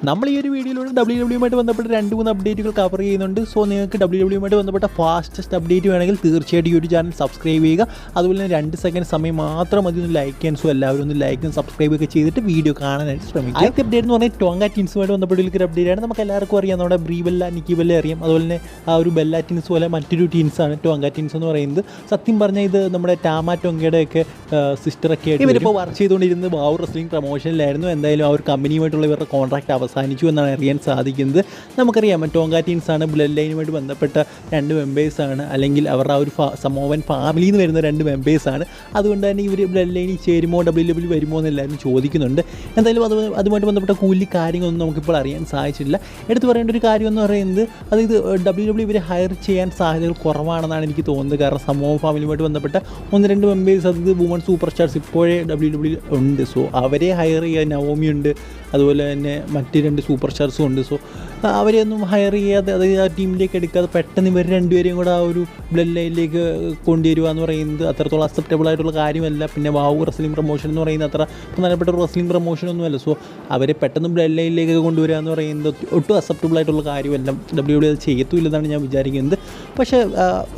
നമ്മൾ ഈ ഒരു വീഡിയോയിലൂടെ WWE ബന്ധപ്പെട്ട 2-3 അപ്ഡേറ്റുകൾ കവർ ചെയ്യുന്നുണ്ട്. സോ നിങ്ങൾക്ക് WWE ബന്ധപ്പെട്ട ഫാസ്റ്റസ്റ്റ് അപ്ഡേറ്റ് വേണമെങ്കിൽ തീർച്ചയായിട്ടും ഈ ഒരു ചാനൽ സബ്സ്ക്രൈബ് ചെയ്യുക. അതുപോലെ തന്നെ 2 സെക്കൻഡ് സമയം മാത്രം മതി ഒന്ന് ലൈക്ക് ചെയ്യാൻ. സോ എല്ലാവരും ഒന്ന് ലൈക്കും സബ്സ്ക്രൈബ് ഒക്കെ ചെയ്തിട്ട് വീഡിയോ കാണാനായിട്ട് ശ്രമിക്കുക. ആദ്യത്തെ അപ്ഡേറ്റ് എന്ന് പറഞ്ഞാൽ ടോങ്ക ടീംസുമായിട്ട് ബന്ധപ്പെട്ട ഒരു അപ്ഡേറ്റ് ആണ്. നമുക്ക് എല്ലാവർക്കും അറിയാം, നമ്മുടെ ബ്രീബെല്ല നിക്കിബെല്ല അറിയാം. അതുപോലെ തന്നെ ആ ഒരു ബെല്ല ടീംസ് പോലെ മറ്റൊരു ടീംസാണ് ടോങ്ക ടീംസ് എന്ന് പറയുന്നത്. സത്യം പറഞ്ഞാൽ ഇത് നമ്മുടെ ടാമ ടോങ്കയുടെ ഒക്കെ സിസ്റ്ററൊക്കെ ആയിട്ട് ഇവരിപ്പോൾ വർക്ക് ചെയ്തുകൊണ്ടിരുന്നത് ബാവു റെസ്ലിംഗ് പ്രൊമോഷനിലായിരുന്നു. എന്തായാലും ആ ഒരു കമ്പനിയുമായിട്ടുള്ള ഇവരുടെ കോൺട്രാക്ട് അവസാനിച്ചു എന്നാണ് അറിയാൻ സാധിക്കുന്നത്. നമുക്കറിയാം ടോങ്ക ടീംസാണ് ബ്ലഡ് ലൈനുമായിട്ട് ബന്ധപ്പെട്ട 2 മെമ്പേഴ്സാണ്, അല്ലെങ്കിൽ അവരുടെ ആ ഒരു സമോവൻ ഫാമിലിയിൽ നിന്ന് വരുന്ന 2 മെമ്പേഴ്സാണ്. അതുകൊണ്ട് തന്നെ ഇവർ ബ്ലഡ് ലൈനിൽ ചേരുമോ WWE വരുമോ എന്നെല്ലാവരും ചോദിക്കുന്നുണ്ട്. എന്തായാലും അതുമായിട്ട് ബന്ധപ്പെട്ട കൂടുതൽ കാര്യങ്ങളൊന്നും നമുക്കിപ്പോൾ അറിയാൻ സാധിച്ചിട്ടില്ല. എടുത്തു പറയേണ്ട ഒരു കാര്യം എന്ന് പറയുന്നത് അതായത് WWE ഇവരെ ഹയർ ചെയ്യാൻ സാധ്യതകൾ കുറവാണെന്നാണ് എനിക്ക് തോന്നുന്നത്. കാരണം സമോവൻ ഫാമിലിയുമായിട്ട് ബന്ധപ്പെട്ട 1-2 മെമ്പേഴ്സ് അത് വുമൺ സൂപ്പർ സ്റ്റാർസ് ഇപ്പോഴേ WWE ഉണ്ട്. സോ അവരെ ഹയർ ചെയ്യാൻ നവോമി ഉണ്ട്, അതുപോലെ തന്നെ മറ്റ് 2 സൂപ്പർ സ്റ്റാർസും ഉണ്ട്. സോ അവരെയൊന്നും ഹയർ ചെയ്യാതെ, അതായത് ആ ടീമിലേക്ക് എടുക്കാതെ പെട്ടെന്ന് ഇവർ 2 പേരെയും കൂടെ ആ ഒരു ബ്ലഡ് ലൈനിലേക്ക് കൊണ്ടുവരിക എന്ന് പറയുന്നത് അത്രത്തോളം അക്സെപ്റ്റബിൾ ആയിട്ടുള്ള കാര്യമല്ല. പിന്നെ ബാവു റെസ്ലിംഗ് പ്രൊമോഷൻ എന്ന് പറയുന്നത് അത്ര പ്രധാനപ്പെട്ട ഒരു റെസ്ലിംഗ് പ്രൊമോഷനൊന്നുമല്ല. സോ അവരെ പെട്ടെന്ന് ബ്ലഡ് ലൈനിലേക്ക് കൊണ്ടുവരിക എന്ന് പറയുന്നത് ഒട്ടും അക്സെപ്റ്റബിൾ ആയിട്ടുള്ള കാര്യമല്ല. WWE അത് ചെയ്യത്തുമില്ലെന്നാണ് ഞാൻ വിചാരിക്കുന്നത്. പക്ഷേ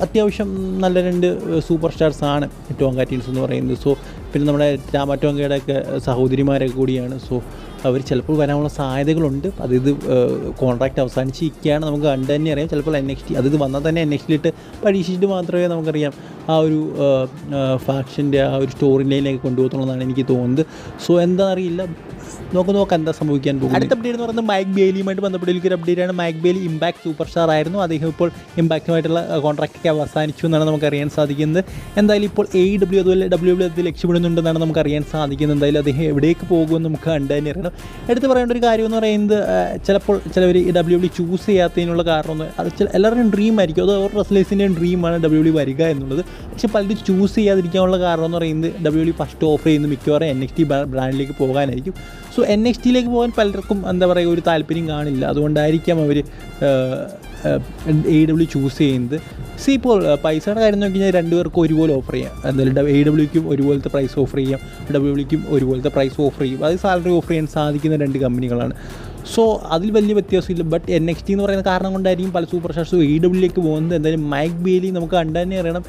അത്യാവശ്യം നല്ല 2 സൂപ്പർ സ്റ്റാർസാണ് ടോങ്ക ടീംസ് എന്ന് പറയുന്നത്. സോ പിന്നെ നമ്മുടെ ടാമ ടോങ്കയുടെ ഒക്കെ സഹോദരിമാരൊക്കെ കൂടിയാണ്. സോ അവർ ചിലപ്പോൾ വരാനുള്ള സാധ്യതകളുണ്ട്. അതായത് കോൺട്രാക്റ്റ് അവസാനിച്ചിരിക്കുകയാണ്, നമുക്ക് കണ്ടു തന്നെ അറിയാം. ചിലപ്പോൾ NXT അതായത് വന്നാൽ തന്നെ NXT പരീക്ഷിച്ചിട്ട് മാത്രമേ നമുക്കറിയാം ആ ഒരു ഫാക്ഷൻ്റെ ആ ഒരു സ്റ്റോറി ലൈനിലേക്ക് കൊണ്ടുപോകുന്നുള്ളതാണ് എനിക്ക് തോന്നുന്നത്. സോ എന്താണെന്നറിയില്ല, നോക്കാം എന്താ സംഭവിക്കാൻ പോകുന്നത്. അടുത്ത അപ്ഡേറ്റ് എന്ന് പറയുന്നത് മൈക്ക് ബെയിലിയുമായിട്ട് ബന്ധപ്പെട്ട ഒരു അപ്ഡേറ്റാണ്. Mike Bailey impact super star ആയിരുന്നു. അദ്ദേഹം ഇപ്പോൾ ഇമ്പാക്റ്റുമായിട്ടുള്ള കോൺട്രാക്റ്റൊക്കെ അവസാനിച്ചു എന്നാണ് നമുക്ക് അറിയാൻ സാധിക്കുന്നത്. എന്തായാലും ഇപ്പോൾ AEW അതുപോലെ WWE അത് ലക്ഷ്യമിടുന്നുണ്ടെന്നാണ് നമുക്ക് അറിയാൻ സാധിക്കുന്നത്. എന്തായാലും അദ്ദേഹം എവിടേക്ക് പോകുമെന്ന് നമുക്ക് കണ്ടു തന്നെ അറിയണം. എടുത്ത് പറയേണ്ട ഒരു കാര്യം എന്ന് പറയുന്നത് ചിലപ്പോൾ ചിലവർ WWE ചൂസ് ചെയ്യാത്തതിനുള്ള കാരണം അത് എല്ലാവരുടെയും ഡ്രീം ആയിരിക്കും. അത് ഓരോ റെസ്ലേഴ്സിൻ്റെയും ഡ്രീമാണ് WWE വരിക എന്നുള്ളത്. പക്ഷേ പലരും ചൂസ് ചെയ്യാതിരിക്കാനുള്ള കാരണം എന്ന് പറയുന്നത് WWE ഫസ്റ്റ് ഓഫർ ചെയ്യുന്ന മിക്കവാറും NXT ബ്രാൻഡിലേക്ക് പോകാനായിരിക്കും. സോ NXTയിലേക്ക് പോകാൻ പലർക്കും എന്താ പറയുക ഒരു താല്പര്യം കാണില്ല. അതുകൊണ്ടായിരിക്കാം അവർ AEW ചൂസ് ചെയ്യുന്നത്. ഇപ്പോൾ പൈസയുടെ കാര്യം നോക്കി കഴിഞ്ഞാൽ 2 പേർക്കും ഒരുപോലെ ഓഫർ ചെയ്യാം. എന്തായാലും AEWക്കും ഒരുപോലത്തെ പ്രൈസ് ഓഫർ ചെയ്യാം, WWEക്കും ഒരുപോലത്തെ പ്രൈസ് ഓഫർ ചെയ്യും. അത് സാലറി ഓഫർ ചെയ്യാൻ സാധിക്കുന്ന 2 കമ്പനികളാണ്. സോ അതിൽ വലിയ വ്യത്യാസമില്ല. ബട്ട് NXT എന്ന് പറയുന്ന കാരണം കൊണ്ടായിരിക്കും പല സൂപ്പർ സ്റ്റാർസും AEWയിലേക്ക് പോകുന്നത്. എന്തായാലും മൈക്ക് ബെയിലി നമുക്ക് കണ്ടു തന്നെ അറിയണം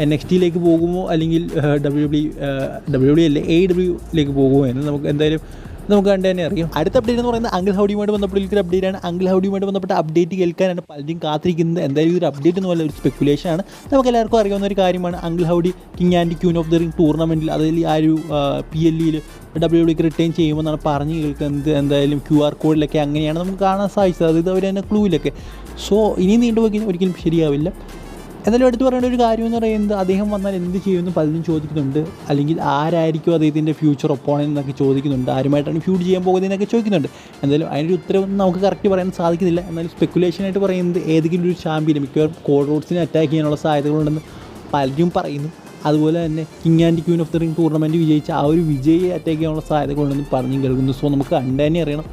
NXTയിലേക്ക് പോകുമോ അല്ലെങ്കിൽ WWE അല്ലേ AEWയിലേക്ക് പോകുമോ എന്ന് നമുക്ക് കണ്ടു തന്നെ അറിയാം. അടുത്ത അപ്ഡേറ്റ് എന്ന് പറയുന്നത് അങ്കിൾ ഹൗഡിയുമായിട്ട് ബന്ധപ്പെട്ട ഒരു അപ്ഡേറ്റാണ്. അങ്കിൾ ഹൗഡിയുമായിട്ട് ബന്ധപ്പെട്ട അപ്ഡേറ്റ് കേൾക്കാനാണ് പലരും കാത്തിരിക്കുന്നത്. എന്തായാലും ഇതൊരു അപ്ഡേറ്റ് ഒന്നുമല്ല, ഒരു സ്പെക്കുലേഷനാണ്. നമുക്ക് എല്ലാവർക്കും അറിയാവുന്ന ഒരു കാര്യമാണ്. Uncle Howdy King and Queen of the Ring ടൂർണമെൻറ്റിൽ, അതിൽ ആ ഒരു PLEയിൽ WWEക്ക് റിട്ടേൺ ചെയ്യുമെന്നാണ് പറഞ്ഞ് കേൾക്കുന്നത്. എന്തായാലും QR കോഡിലൊക്കെ അങ്ങനെയാണ് നമുക്ക് കാണാൻ സാധിച്ചത്, അതായത് അവർ തന്നെ ക്ലൂവിലൊക്കെ. സോ ഇനി നീണ്ടുപോയി ഒരിക്കലും ശരിയാവില്ല. എന്തായാലും എടുത്ത് പറയേണ്ട ഒരു കാര്യം എന്ന് പറയുന്നത് അദ്ദേഹം വന്നാൽ എന്ത് ചെയ്യുമെന്ന് പലരും ചോദിക്കുന്നുണ്ട്. അല്ലെങ്കിൽ ആരായിരിക്കും അദ്ദേഹത്തിൻ്റെ ഫ്യൂച്ചർ ഒപ്പോണൻ്റ് എന്നൊക്കെ ചോദിക്കുന്നുണ്ട്. ആരുമായിട്ടാണ് ഫ്യൂഡ് ചെയ്യാൻ പോകുന്നതെന്നൊക്കെ ചോദിക്കുന്നുണ്ട്. എന്തായാലും അതിൻ്റെ ഉത്തരവൊന്നും നമുക്ക് കറക്റ്റ് പറയാൻ സാധിക്കുന്നില്ല. എന്നാലും സ്പെക്കുലേഷനായിട്ട് പറയുന്നത് ഏതെങ്കിലും ഒരു ചാമ്പ്യൻ മിക്കവാറും കോൾ റോഡ്സിനെ അറ്റാക്ക് ചെയ്യാനുള്ള സാധ്യതകളുണ്ടെന്ന് പലരും പറയുന്നു. അതുപോലെ തന്നെ king and Queen of the ring tournament വിജയിച്ച ആ ഒരു വിജയിയെ അറ്റാക്ക് ചെയ്യാനുള്ള സാധ്യതകളുണ്ടെന്ന് പറഞ്ഞു കേൾക്കുന്നു. സോ നമുക്ക് കണ്ടു തന്നെ അറിയണം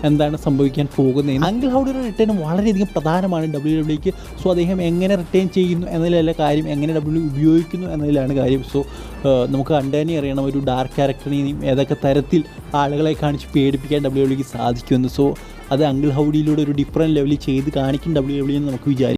എന്താണ് സംഭവിക്കാൻ പോകുന്നത്. അങ്കിൾ ഹൗഡിയുടെ റിട്ടേൺ വളരെയധികം പ്രധാനമാണ് WWEക്ക്. സോ അദ്ദേഹം എങ്ങനെ റിട്ടേൺ ചെയ്യുന്നു എന്നതിലല്ല കാര്യം, എങ്ങനെ WWE ഉപയോഗിക്കുന്നു എന്നതിലാണ് കാര്യം. സോ നമുക്ക് കണ്ടു തന്നെ അറിയണം ഒരു ഡാർക്ക് ക്യാരക്ടറിനെയും ഏതൊക്കെ തരത്തിൽ ആളുകളെ കാണിച്ച് പേടിപ്പിക്കാൻ WWEക്ക് സാധിക്കുമെന്ന്. സോ അത് അങ്കിൾ ഹൗഡിയിലൂടെ ഒരു ഡിഫറൻറ്റ് ലെവലിൽ ചെയ്ത് കാണിക്കും WWE എന്ന് നമുക്ക് വിചാരിക്കും.